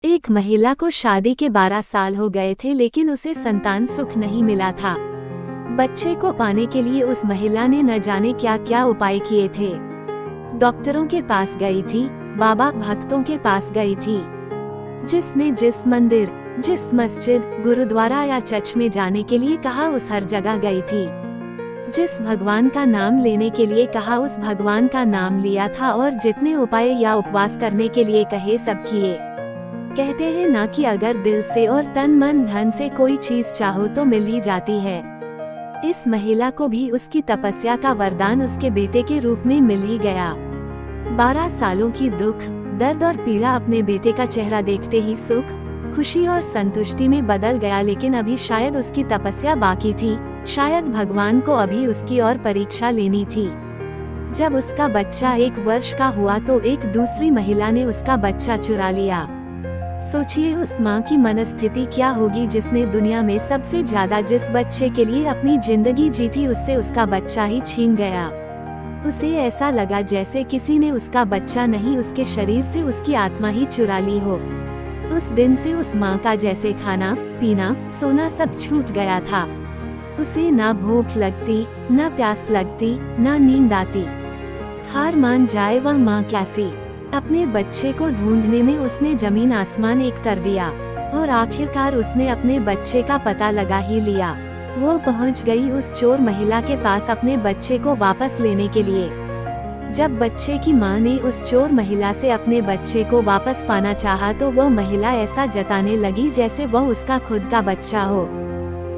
एक महिला को शादी के 12 साल हो गए थे, लेकिन उसे संतान सुख नहीं मिला था। बच्चे को पाने के लिए उस महिला ने न जाने क्या क्या उपाय किए थे। डॉक्टरों के पास गई थी, बाबा भक्तों के पास गई थी। जिसने जिस मंदिर, जिस मस्जिद, गुरुद्वारा या चर्च में जाने के लिए कहा उस हर जगह गई थी। जिस भगवान का नाम लेने के लिए कहा उस भगवान का नाम लिया था, और जितने उपाय या उपवास करने के लिए कहे सब किए। कहते हैं ना कि अगर दिल से और तन मन धन से कोई चीज चाहो तो मिल ही जाती है। इस महिला को भी उसकी तपस्या का वरदान उसके बेटे के रूप में मिल ही गया। 12 सालों की दुख, दर्द और पीड़ा अपने बेटे का चेहरा देखते ही सुख, खुशी और संतुष्टि में बदल गया। लेकिन अभी शायद उसकी तपस्या बाकी थी, शायद भगवान को अभी उसकी और परीक्षा लेनी थी। जब उसका बच्चा 1 वर्ष का हुआ तो एक दूसरी महिला ने उसका बच्चा चुरा लिया। सोचिए उस माँ की मनस्थिति क्या होगी जिसने दुनिया में सबसे ज्यादा जिस बच्चे के लिए अपनी जिंदगी जी थी उससे उसका बच्चा ही छीन गया। उसे ऐसा लगा जैसे किसी ने उसका बच्चा नहीं, उसके शरीर से उसकी आत्मा ही चुरा ली हो। उस दिन से उस माँ का जैसे खाना पीना सोना सब छूट गया था। उसे ना भूख लगती, ना प्यास लगती, ना नींद आती। हार मान जाए वह माँ कैसी। अपने बच्चे को ढूंढने में उसने जमीन आसमान एक कर दिया, और आखिरकार उसने अपने बच्चे का पता लगा ही लिया। वो पहुंच गई उस चोर महिला के पास अपने बच्चे को वापस लेने के लिए। जब बच्चे की मां ने उस चोर महिला से अपने बच्चे को वापस पाना चाहा तो वो महिला ऐसा जताने लगी जैसे वह उसका खुद का बच्चा हो।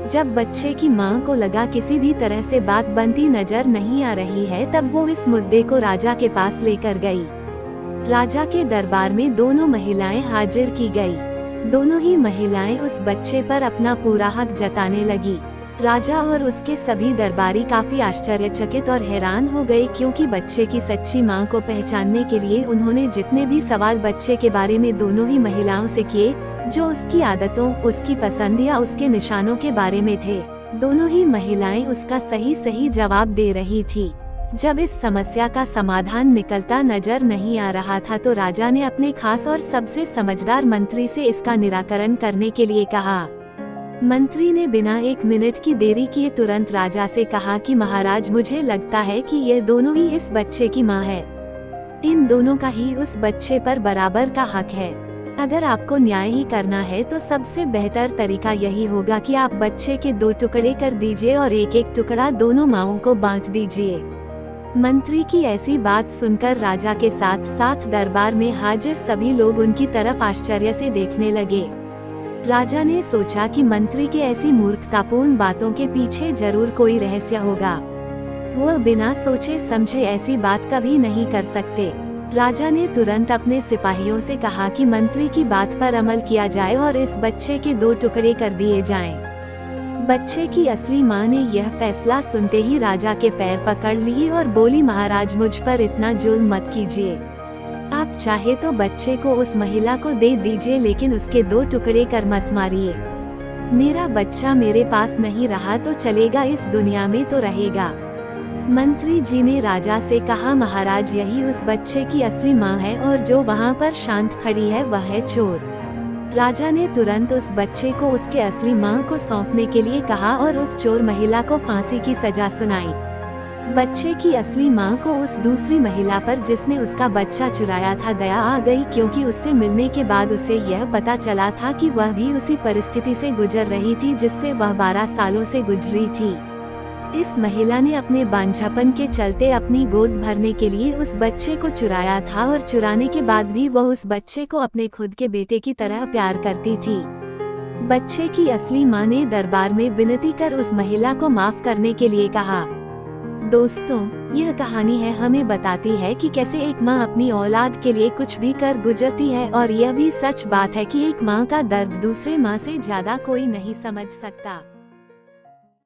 जब बच्चे की मां को लगा किसी भी तरह से बात बनती नजर नहीं आ रही है, तब वो इस मुद्दे को राजा के पास लेकर गई। राजा के दरबार में दोनों महिलाएं हाजिर की गई। दोनों ही महिलाएं उस बच्चे पर अपना पूरा हक जताने लगी। राजा और उसके सभी दरबारी काफी आश्चर्यचकित और हैरान हो गए, क्योंकि बच्चे की सच्ची मां को पहचानने के लिए उन्होंने जितने भी सवाल बच्चे के बारे में दोनों ही महिलाओं से किए, जो उसकी आदतों, उसकी पसंद या उसके निशानों के बारे में थे, दोनों ही महिलाएं उसका सही जवाब दे रही थी। जब इस समस्या का समाधान निकलता नजर नहीं आ रहा था तो राजा ने अपने खास और सबसे समझदार मंत्री से इसका निराकरण करने के लिए कहा। मंत्री ने बिना 1 मिनट की देरी किए तुरंत राजा से कहा कि महाराज, मुझे लगता है कि ये दोनों ही इस बच्चे की मां है। इन दोनों का ही उस बच्चे पर बराबर का हक है। अगर आपको न्याय ही करना है तो सबसे बेहतर तरीका यही होगा कि आप बच्चे के 2 टुकड़े कर दीजिए और एक टुकड़ा दोनों माओं को बांट दीजिए। मंत्री की ऐसी बात सुनकर राजा के साथ साथ दरबार में हाजिर सभी लोग उनकी तरफ आश्चर्य से देखने लगे। राजा ने सोचा कि मंत्री के ऐसी मूर्खतापूर्ण बातों के पीछे जरूर कोई रहस्य होगा। वो बिना सोचे समझे ऐसी बात कभी नहीं कर सकते। राजा ने तुरंत अपने सिपाहियों से कहा कि मंत्री की बात पर अमल किया जाए और इस बच्चे के 2 टुकड़े कर दिए जाएं। बच्चे की असली मां ने यह फैसला सुनते ही राजा के पैर पकड़ लिए और बोली, महाराज, मुझ पर इतना जुल्म मत कीजिए। आप चाहे तो बच्चे को उस महिला को दे दीजिए, लेकिन उसके 2 टुकड़े कर मत मारिए। मेरा बच्चा मेरे पास नहीं रहा तो चलेगा, इस दुनिया में तो रहेगा। मंत्री जी ने राजा से कहा, महाराज, यही उस बच्चे की असली मां है और जो वहाँ पर शांत खड़ी है वह है चोर। राजा ने तुरंत उस बच्चे को उसके असली मां को सौंपने के लिए कहा और उस चोर महिला को फांसी की सजा सुनाई। बच्चे की असली मां को उस दूसरी महिला पर जिसने उसका बच्चा चुराया था दया आ गई, क्योंकि उससे मिलने के बाद उसे यह पता चला था कि वह भी उसी परिस्थिति से गुजर रही थी जिससे वह 12 सालों से गुजरी थी। इस महिला ने अपने बांझापन के चलते अपनी गोद भरने के लिए उस बच्चे को चुराया था, और चुराने के बाद भी वह उस बच्चे को अपने खुद के बेटे की तरह प्यार करती थी। बच्चे की असली मां ने दरबार में विनती कर उस महिला को माफ करने के लिए कहा। दोस्तों, यह कहानी हमें बताती है कि कैसे एक मां अपनी औलाद के लिए कुछ भी कर गुजरती है, और यह भी सच बात है कि एक मां का दर्द दूसरे मां से ज्यादा कोई नहीं समझ सकता।